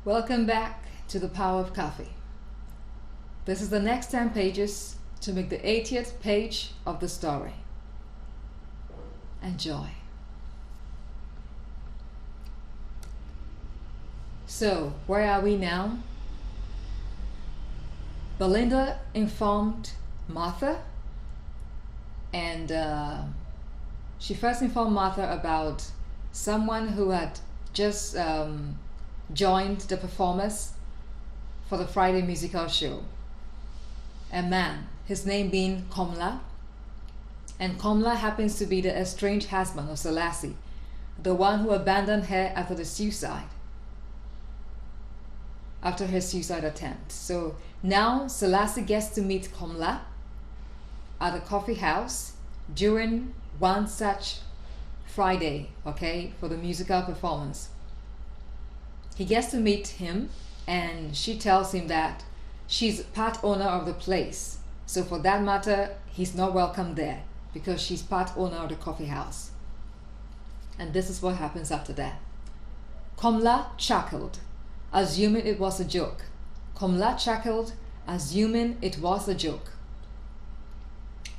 Welcome back to the Power of Coffee. This is the next 10 pages to make the 80th page of the story. Enjoy. So, where are we now? Belinda informed Martha, and she first informed Martha about someone who had just joined the performers for the Friday musical show. A man, his name being Komla, and Komla happens to be the estranged husband of Selassie, the one who abandoned her after her suicide attempt. So now Selassie gets to meet Komla at a coffee house during one such Friday, for the musical performance. He gets to meet him, and she tells him that she's part owner of the place. So for that matter, he's not welcome there because she's part owner of the coffee house. And this is what happens after that. Komla chuckled, assuming it was a joke.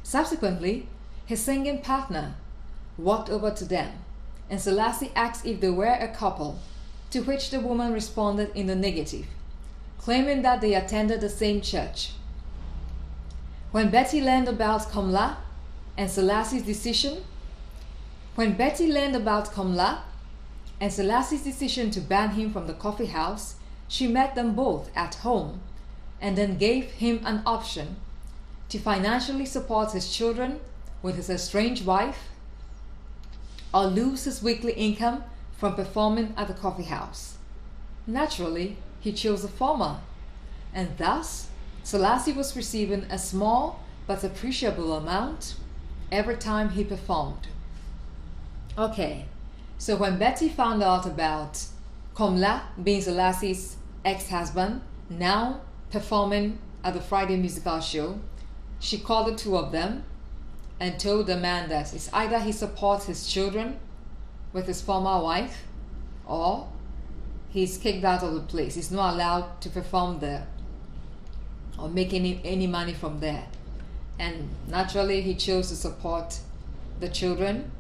Subsequently, his singing partner walked over to them, and Selassie asked if they were a couple, to which the woman responded in the negative, claiming that they attended the same church. When Betty learned about Komla and Selassie's decision to ban him from the coffee house, she met them both at home and then gave him an option to financially support his children with his estranged wife or lose his weekly income from performing at the coffee house. Naturally, he chose the former, and thus Selassie was receiving a small but appreciable amount every time he performed. So when Betty found out about Komla being Selassie's ex-husband, now performing at the Friday musical show, she called the two of them and told the man that it's either he supports his children with his former wife or he's kicked out of the place. He's not allowed to perform there or make any money from there. And naturally, he chose to support the children.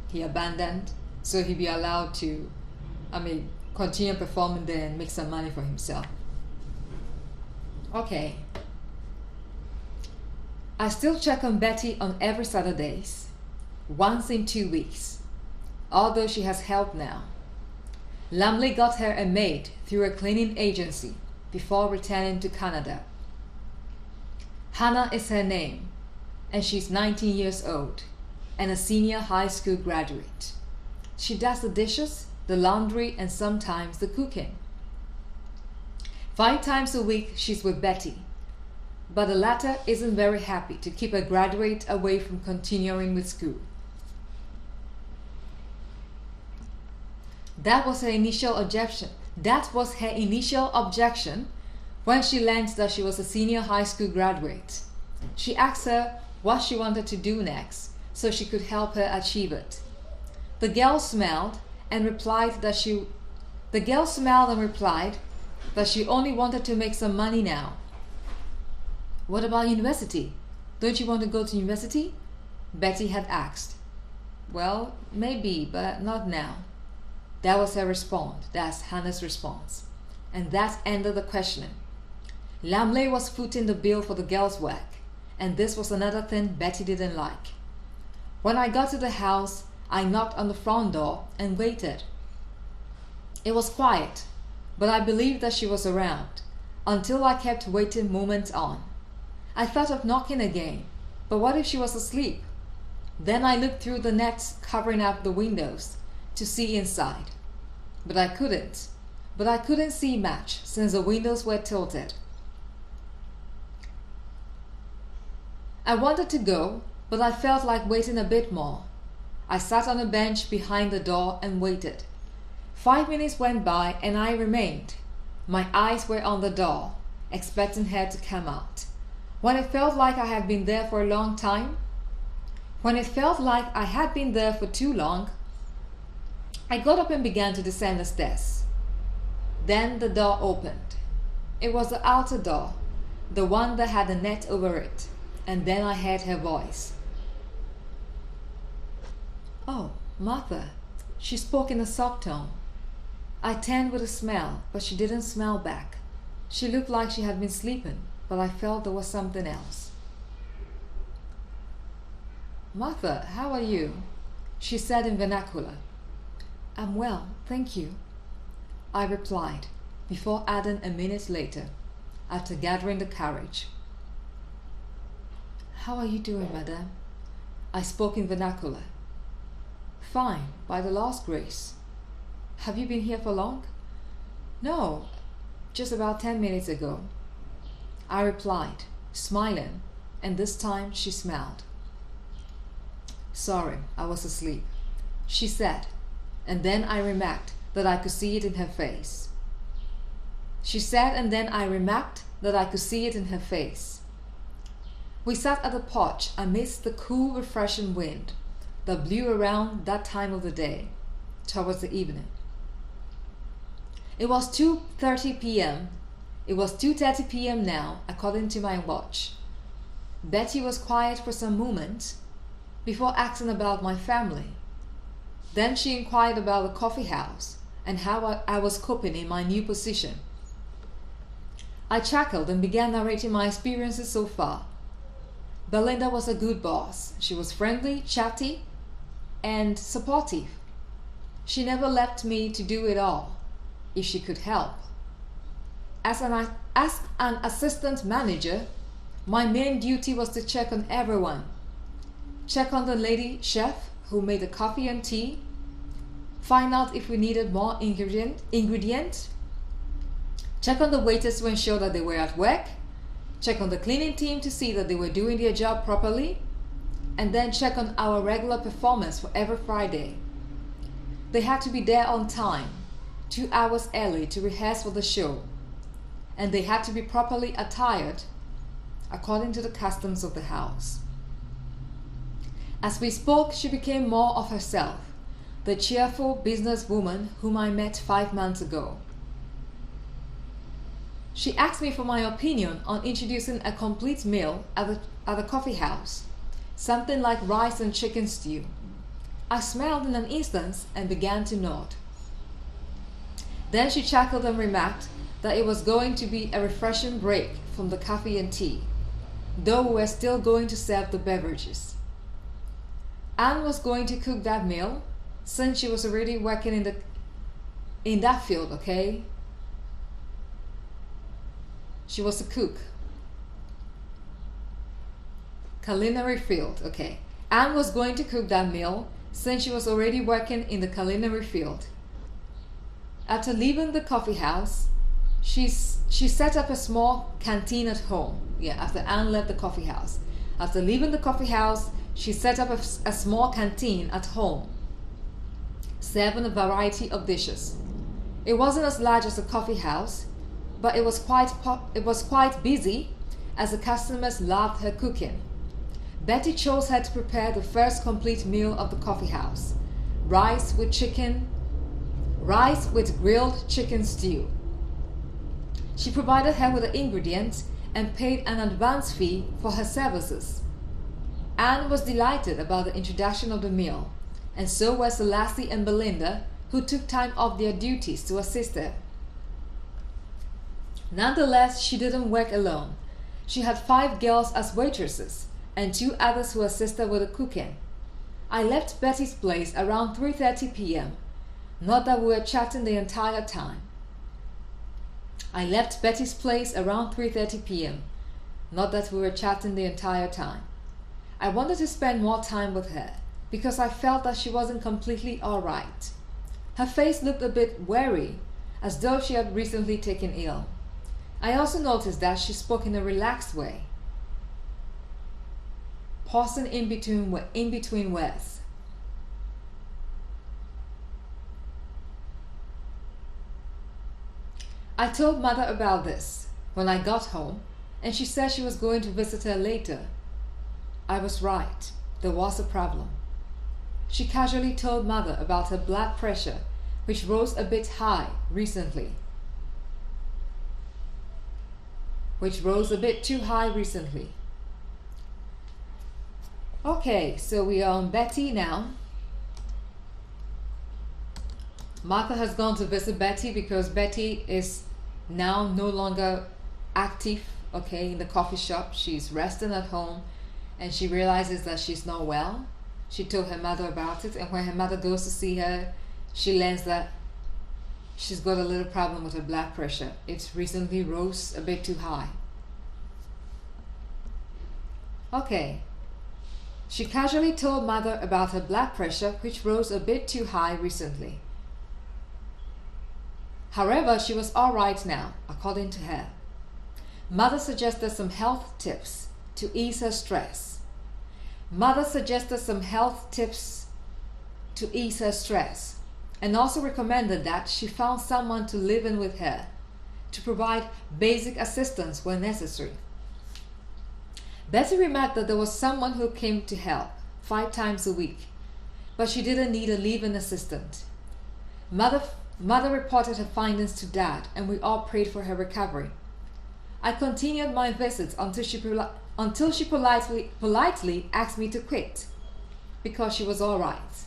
He abandoned, so he'd be allowed to continue performing there and make some money for himself. I still check on Betty on every Saturdays, once in 2 weeks, although she has help now. Lumley got her a maid through a cleaning agency before returning to Canada. Hannah is her name, and she's 19 years old and a senior high school graduate. She does the dishes, the laundry, and sometimes the cooking. 5 times a week she's with Betty, but the latter isn't very happy to keep a graduate away from continuing with school. That was her initial objection when she learned that she was a senior high school graduate. She asked her what she wanted to do next so she could help her achieve it. The girl smiled and replied that she only wanted to make some money now. What about university? Don't you want to go to university? Betty had asked. Well, maybe, but not now. That was her response. That's Hannah's response. And that ended the questioning. Lumley was footing the bill for the girls' work, and this was another thing Betty didn't like. When I got to the house, I knocked on the front door and waited. It was quiet, but I believed that she was around, until I kept waiting moments on. I thought of knocking again, but what if she was asleep? Then I looked through the nets covering up the windows to see inside, but I couldn't see much since the windows were tilted. I wanted to go, but I felt like waiting a bit more. I sat on a bench behind the door and waited. 5 minutes went by and I remained. My eyes were on the door, expecting her to come out. When it felt like I had been there for a long time, when it felt like I had been there for too long, I got up and began to descend the stairs. Then the door opened. It was the outer door, the one that had a net over it, and then I heard her voice. "Oh, Martha." She spoke in a soft tone. I turned with a smile, but she didn't smile back. She looked like she had been sleeping, but I felt there was something else. "Martha, how are you?" she said in vernacular. "I'm well, thank you," I replied, before adding a minute later, after gathering the courage. "How are you doing, madame?" I spoke in vernacular. "Fine, by the Lord's grace." "Have you been here for long?" "No, just about 10 minutes ago," I replied, smiling, and this time she smiled. "Sorry, I was asleep," she said, and then I remarked that I could see it in her face. She said, and then I remarked that I could see it in her face. We sat at the porch amidst the cool, refreshing wind that blew around that time of the day, towards the evening. It was 2:30 p.m. It was 2:30 p.m. now, according to my watch. Betty was quiet for some moments before asking about my family. Then she inquired about the coffee house and how I was coping in my new position. I chuckled and began narrating my experiences so far. Belinda was a good boss. She was friendly, chatty, and supportive. She never left me to do it all, if she could help. As an assistant manager, my main duty was to check on everyone. Check on the lady chef who made the coffee and tea, find out if we needed more ingredient, check on the waiters to ensure that they were at work, check on the cleaning team to see that they were doing their job properly, and then check on our regular performance for every Friday. They had to be there on time, 2 hours early to rehearse for the show, and they had to be properly attired according to the customs of the house. As we spoke, she became more of herself, the cheerful businesswoman whom I met 5 months ago. She asked me for my opinion on introducing a complete meal at the coffee house, something like rice and chicken stew. I smiled in an instant and began to nod. Then she chuckled and remarked that it was going to be a refreshing break from the coffee and tea, though we were still going to serve the beverages. Anne was going to cook that meal, since she was already working in that field, okay? She was a cook. Culinary field, okay. Anne was going to cook that meal, since she was already working in the culinary field. After leaving the coffee house, she set up a small canteen at home. After Anne left the coffee house. After leaving the coffee house, she set up a small canteen at home, serving a variety of dishes. It wasn't as large as a coffee house, but it was quite busy, as the customers loved her cooking. Betty chose her to prepare the first complete meal of the coffee house: rice with grilled chicken stew. She provided her with the ingredients and paid an advance fee for her services. Anne was delighted about the introduction of the meal, and so were Celeste and Belinda, who took time off their duties to assist her. Nonetheless, she didn't work alone. She had 5 girls as waitresses, and 2 others who assisted with the cooking. I left Betty's place around 3:30 p.m. Not that we were chatting the entire time. I left Betty's place around 3:30 p.m. Not that we were chatting the entire time. I wanted to spend more time with her, because I felt that she wasn't completely all right. Her face looked a bit weary, as though she had recently taken ill. I also noticed that she spoke in a relaxed way, pausing in between words. I told Mother about this when I got home, and she said she was going to visit her later. I was right. There was a problem. She casually told Mother about her blood pressure, which rose a bit high recently. which rose a bit too high recently. Okay, so we are on Betty now. Martha has gone to visit Betty because Betty is now no longer active, okay, in the coffee shop. She's resting at home and she realizes that she's not well. She told her mother about it, and when her mother goes to see her, she learns that she's got a little problem with her blood pressure. It recently rose a bit too high. Okay. She casually told mother about her blood pressure, which rose a bit too high recently. However, she was all right now, according to her. Mother suggested some health tips to ease her stress. Mother suggested some health tips to ease her stress, and also recommended that she found someone to live in with her to provide basic assistance when necessary. Betty remarked that there was someone who came to help 5 times a week, but she didn't need a live-in assistant. Mother reported her findings to Dad, and we all prayed for her recovery. I continued my visits until she politely asked me to quit because she was all right.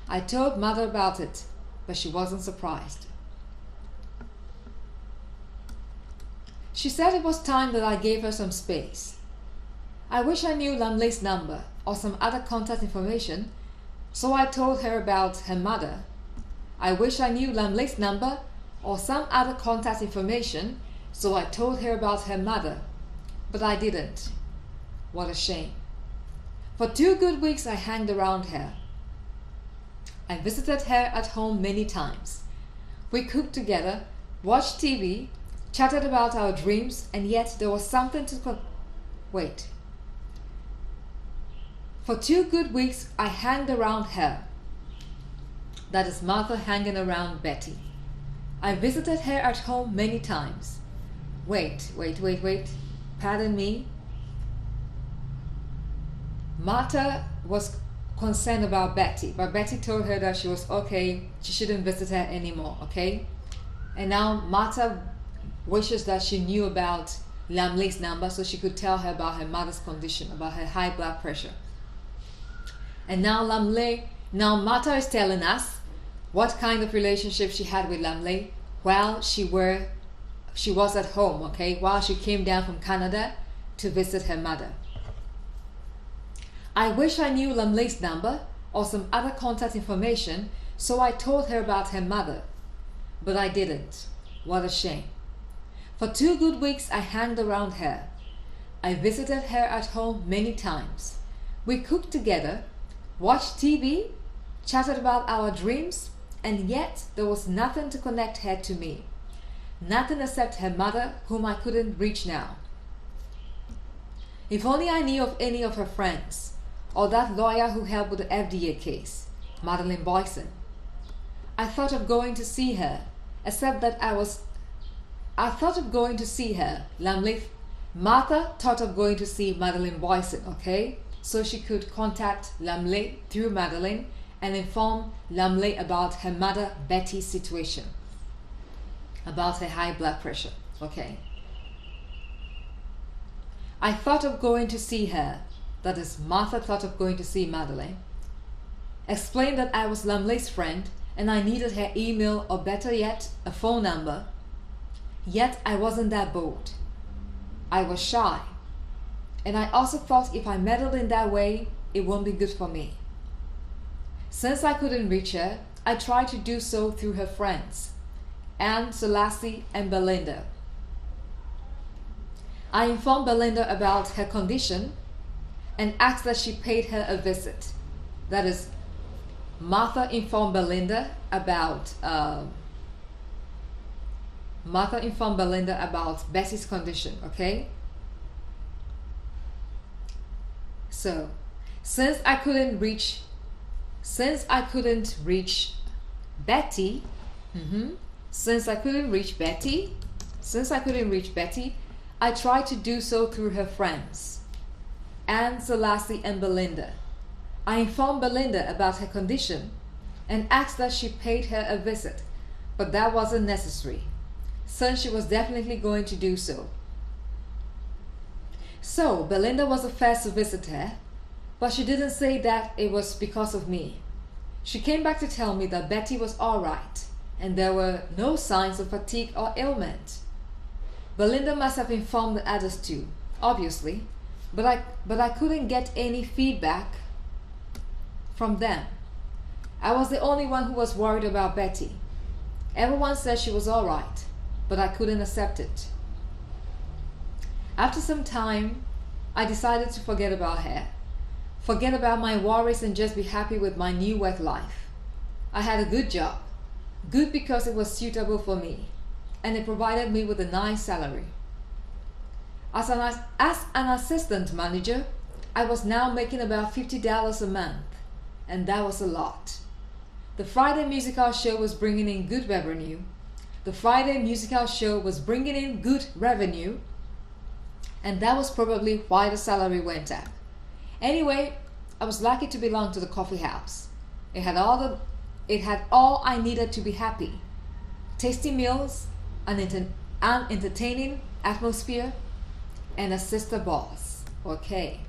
I told Mother about it, but she wasn't surprised. She said it was time that I gave her some space. I wish I knew Lamley's number or some other contact information, so I told her about her mother. I wish I knew Lamley's number or some other contact information, so I told her about her mother, but I didn't. What a shame. For 2 good weeks I hanged around her. I visited her at home many times. We cooked together, watched TV, chatted about our dreams, and yet there was something to wait. For 2 good weeks I hanged around her. That is Martha hanging around Betty. I visited her at home many times. Wait. Pardon me. Martha was concerned about Betty, but Betty told her that she was okay, she shouldn't visit her anymore, okay? And now Martha wishes that she knew about Lamley's number so she could tell her about her mother's condition, about her high blood pressure. And now Martha is telling us what kind of relationship she had with Lamley while she was at home, okay, while she came down from Canada to visit her mother. I wish I knew Lamley's number or some other contact information, so I told her about her mother, but I didn't. What a shame. For 2 good weeks I hanged around her. I visited her at home many times. We cooked together, watched TV, chatted about our dreams, and yet there was nothing to connect her to me. Nothing except her mother, whom I couldn't reach now. If only I knew of any of her friends, or that lawyer who helped with the FDA case, Madeleine Boyson. I thought of going to see her, except that I thought of going to see her. Martha thought of going to see Madeleine Boyson, okay? So she could contact Lamley through Madeleine and inform Lamley about her mother Betty's situation, about her high blood pressure, okay? I thought of going to see her, that is, Martha thought of going to see Madeleine, explained that I was Lamley's friend and I needed her email, or better yet, a phone number. Yet I wasn't that bold. I was shy. And I also thought if I meddled in that way, it won't be good for me. Since I couldn't reach her, I tried to do so through her friends, Anne, Selassie, and Belinda. I informed Belinda about her condition and asked that she paid her a visit. That is, Martha informed Belinda about Betty's condition, okay? So, since I couldn't reach Betty, I tried to do so through her friends, Anne, Selassie, and Belinda. I informed Belinda about her condition and asked that she paid her a visit, but that wasn't necessary, since she was definitely going to do so. So, Belinda was the first to visit her, but she didn't say that it was because of me. She came back to tell me that Betty was all right, and there were no signs of fatigue or ailment. Belinda must have informed the others too, obviously, but I couldn't get any feedback from them. I was the only one who was worried about Betty. Everyone said she was all right, but I couldn't accept it. After some time, I decided to forget about her, forget about my worries, and just be happy with my new work life. I had a good job, good because it was suitable for me, and it provided me with a nice salary. As an assistant manager, I was now making about $50 a month, and that was a lot. The Friday musical show was bringing in good revenue. And that was probably why the salary went up. Anyway, I was lucky to belong to the coffee house. It had all I needed to be happy. Tasty meals, an entertaining atmosphere, and a sister boss. Okay.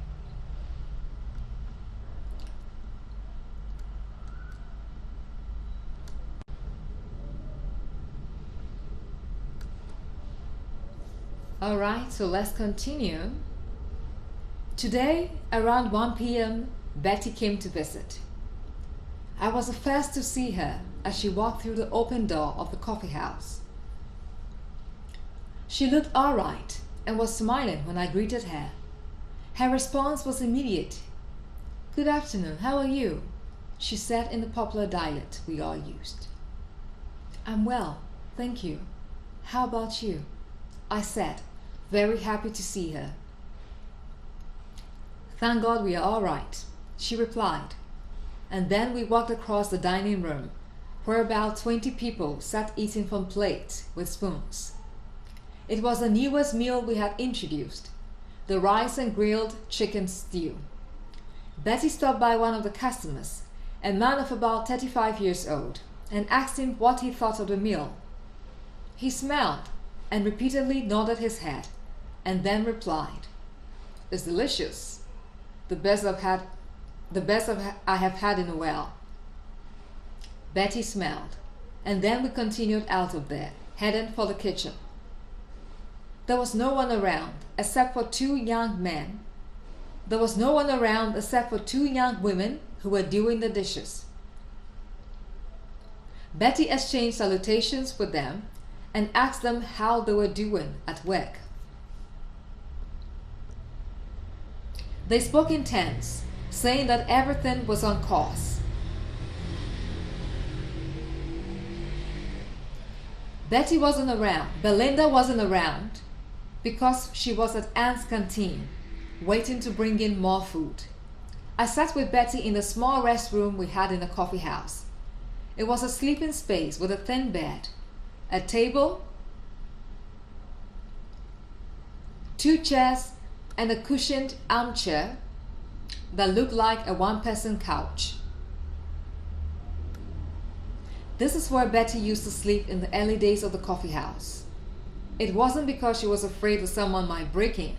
Alright, so let's continue. Today, around 1 p.m., Betty came to visit. I was the first to see her as she walked through the open door of the coffee house. She looked alright and was smiling when I greeted her. Her response was immediate. "Good afternoon, how are you?" she said in the popular dialect we all used. "I'm well, thank you. How about you?" I said, very happy to see her. "Thank God we are all right," she replied. And then we walked across the dining room, where about 20 people sat eating from plates with spoons. It was the newest meal we had introduced, the rice and grilled chicken stew. Betty stopped by one of the customers, a man of about 35 years old, and asked him what he thought of the meal. He smiled and repeatedly nodded his head, and then replied, "It's delicious. The best I have had in a while." Betty smiled, and then we continued out of there, heading for the kitchen. There was no one around except for two young men. There was no one around except for two young women who were doing the dishes. Betty exchanged salutations with them and asked them how they were doing at work. They spoke in turns, saying that everything was on course. Belinda wasn't around because she was at Anne's canteen, waiting to bring in more food. I sat with Betty in the small restroom we had in the coffee house. It was a sleeping space with a thin bed, a table, 2 chairs, and a cushioned armchair that looked like a one-person couch. This is where Betty used to sleep in the early days of the coffee house. It wasn't because she was afraid that someone might break in.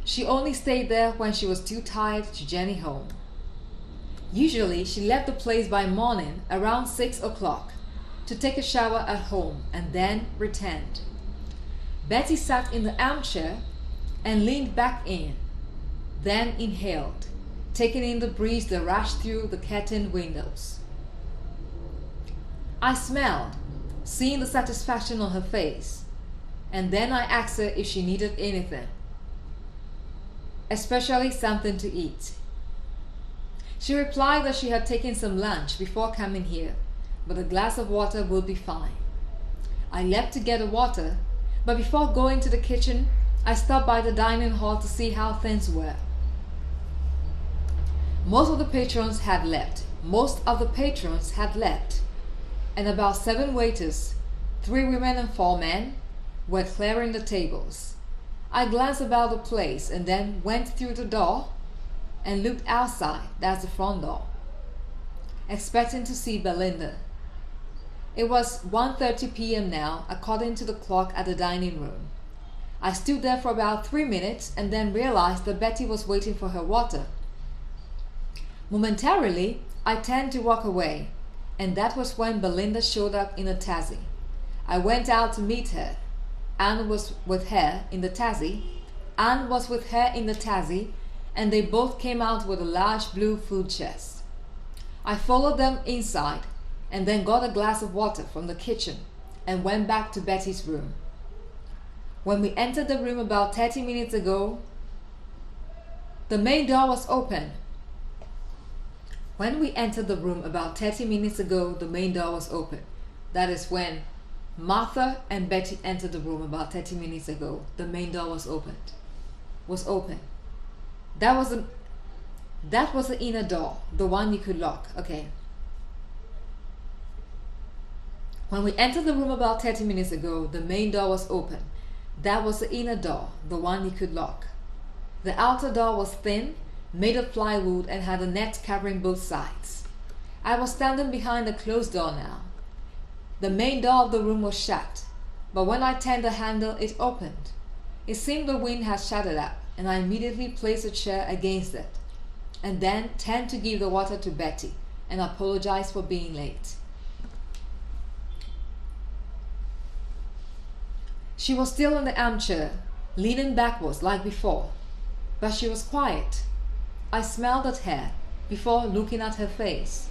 She only stayed there when she was too tired to journey home. Usually, she left the place by morning around 6 o'clock to take a shower at home and then returned. Betty sat in the armchair and leaned back in, then inhaled, taking in the breeze that rushed through the curtained windows. I smiled, seeing the satisfaction on her face, and then I asked her if she needed anything, especially something to eat. She replied that she had taken some lunch before coming here, but a glass of water would be fine. I left to get the water, but before going to the kitchen, I stopped by the dining hall to see how things were. Most of the patrons had left, and about 7 waiters, 3 women and 4 men, were clearing the tables. I glanced about the place and then went through the door and looked outside, that's the front door, expecting to see Belinda. It was 1:30 p.m. now, according to the clock at the dining room. I stood there for about 3 minutes and then realized that Betty was waiting for her water. Momentarily, I turned to walk away, and that was when Belinda showed up in a taxi. I went out to meet her. Anne was with her in the taxi, and they both came out with a large blue food chest. I followed them inside and then got a glass of water from the kitchen and went back to Betty's room. When we entered the room about 30 minutes ago, the main door was open. That is when Martha and Betty entered the room about 30 minutes ago. The main door was open. That was the inner door, the one you could lock. Okay. When we entered the room about 30 minutes ago, the main door was open. That was the inner door, the one you could lock. The outer door was thin, made of plywood, and had a net covering both sides. I was standing behind the closed door now. The main door of the room was shut, but when I turned the handle, it opened. It seemed the wind had shut it up, and I immediately placed a chair against it, and then turned to give the water to Betty and apologize for being late. She was still in the armchair, leaning backwards like before, but she was quiet. I smiled at her before looking at her face.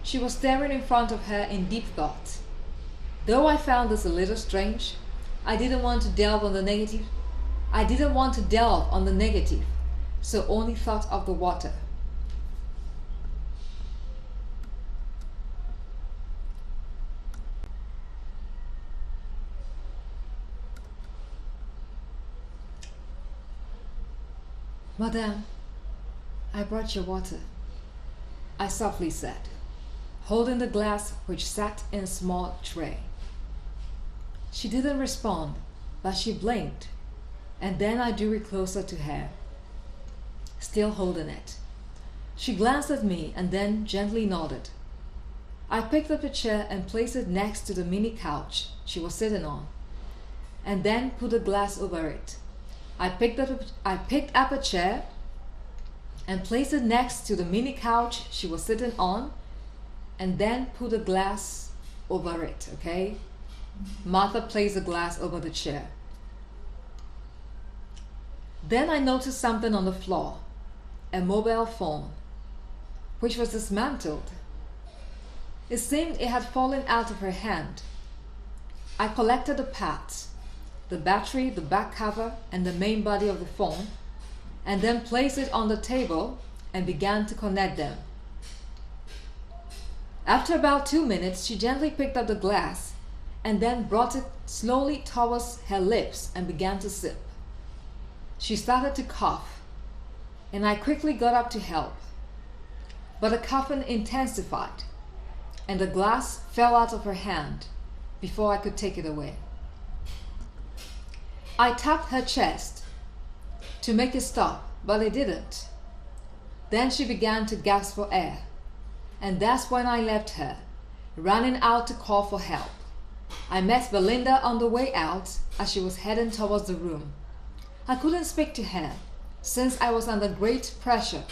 She was staring in front of her in deep thought. Though I found this a little strange, I didn't want to delve on the negative, so only thought of the water. "Madame, I brought your water," I softly said, holding the glass which sat in a small tray. She didn't respond, but she blinked, and then I drew it closer to her, still holding it. She glanced at me and then gently nodded. I picked up a chair and placed it next to the mini couch she was sitting on, and then put a glass over it. I picked up a chair and placed it next to the mini couch she was sitting on, and then put a glass over it, okay? Martha placed a glass over the chair. Then I noticed something on the floor, a mobile phone, which was dismantled. It seemed it had fallen out of her hand. I collected the parts, the battery, the back cover, and the main body of the phone, and then placed it on the table and began to connect them. After about 2 minutes, she gently picked up the glass and then brought it slowly towards her lips and began to sip. She started to cough, and I quickly got up to help. But the coughing intensified, and the glass fell out of her hand before I could take it away. I tapped her chest to make it stop, but it didn't. Then she began to gasp for air, and that's when I left her, running out to call for help. I met Belinda on the way out as she was heading towards the room. I couldn't speak to her, since I was under great pressure,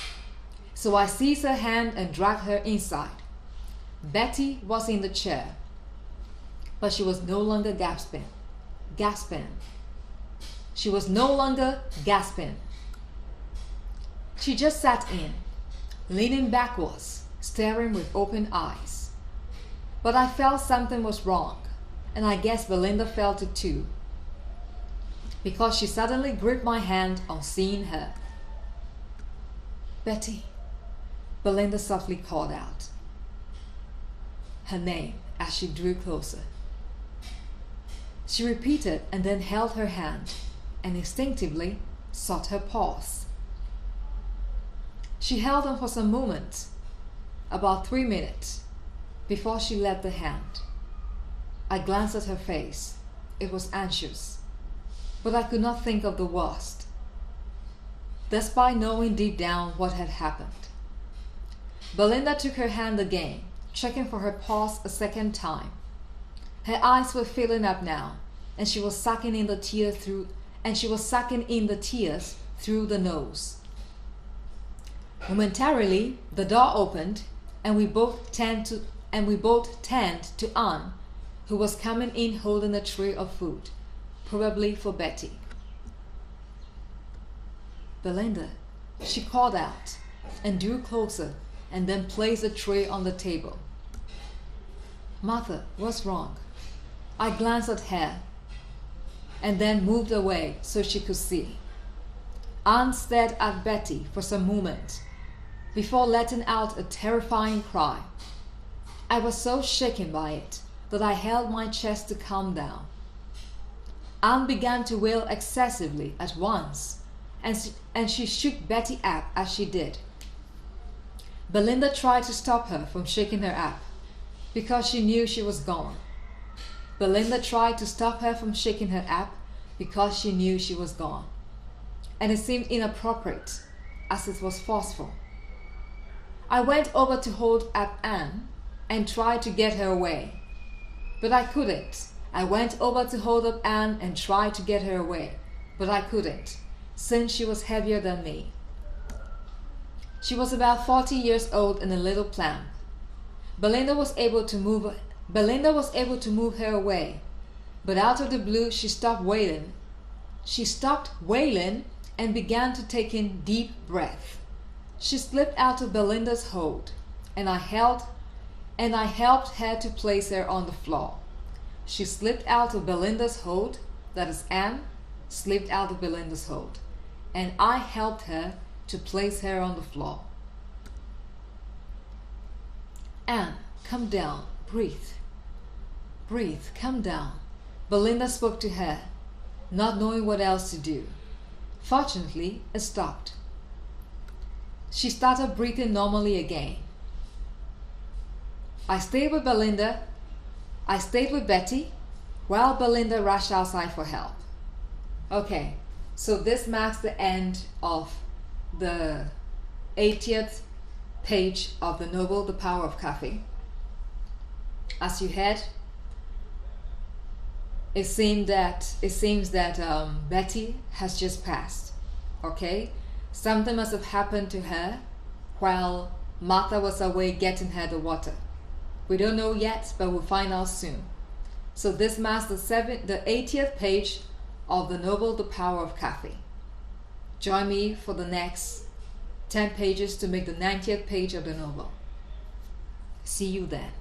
so I seized her hand and dragged her inside. Betty was in the chair, but she was no longer gasping. She was no longer gasping. She just sat in, leaning backwards, staring with open eyes. But I felt something was wrong, and I guess Belinda felt it too, because she suddenly gripped my hand on seeing her. "Betty," Belinda softly called out her name as she drew closer. She repeated and then held her hand and instinctively sought her pulse. She held on for some moments, about 3 minutes, before she let the hand. I glanced at her face. It was anxious, but I could not think of the worst, despite knowing deep down what had happened. Belinda took her hand again, checking for her pulse a second time. Her eyes were filling up now, and she was sucking in the tears through and she was sucking in the tears through the nose. Momentarily, the door opened, and we both turned to Anne, who was coming in holding a tray of food, probably for Betty. "Belinda," she called out, and drew closer, and then placed the tray on the table. "Martha, what's wrong?" I glanced at her, and then moved away so she could see. Anne stared at Betty for some moments before letting out a terrifying cry. I was so shaken by it that I held my chest to calm down. Anne began to wail excessively at once, and she shook Betty up as she did. Belinda tried to stop her from shaking her up, because she knew she was gone. Belinda tried to stop her from shaking her up, because she knew she was gone. And it seemed inappropriate, as it was forceful. I went over to hold up Anne and tried to get her away, but I couldn't. I went over to hold up Anne and tried to get her away, but I couldn't, since she was heavier than me. She was about 40 years old and a little plump. Belinda was able to move her away, but out of the blue she stopped wailing. She stopped wailing and began to take in deep breaths. She slipped out of Belinda's hold, and I helped her to place her on the floor. She slipped out of Belinda's hold, that is, Anne slipped out of Belinda's hold, and I helped her to place her on the floor. "Anne, come down, breathe. Breathe, come down," Belinda spoke to her, not knowing what else to do. Fortunately, it stopped. She started breathing normally again. I stayed with Betty, while Belinda rushed outside for help. Okay, so this marks the end of the 80th page of the novel The Power of Coffee. As you heard, it seems that Betty has just passed. Okay, something must have happened to her while Martha was away getting her the water. We don't know yet, but we'll find out soon. So this marks the 80th page of the novel The Power of Coffee. Join me for the next 10 pages to make the 90th page of the novel. See you then.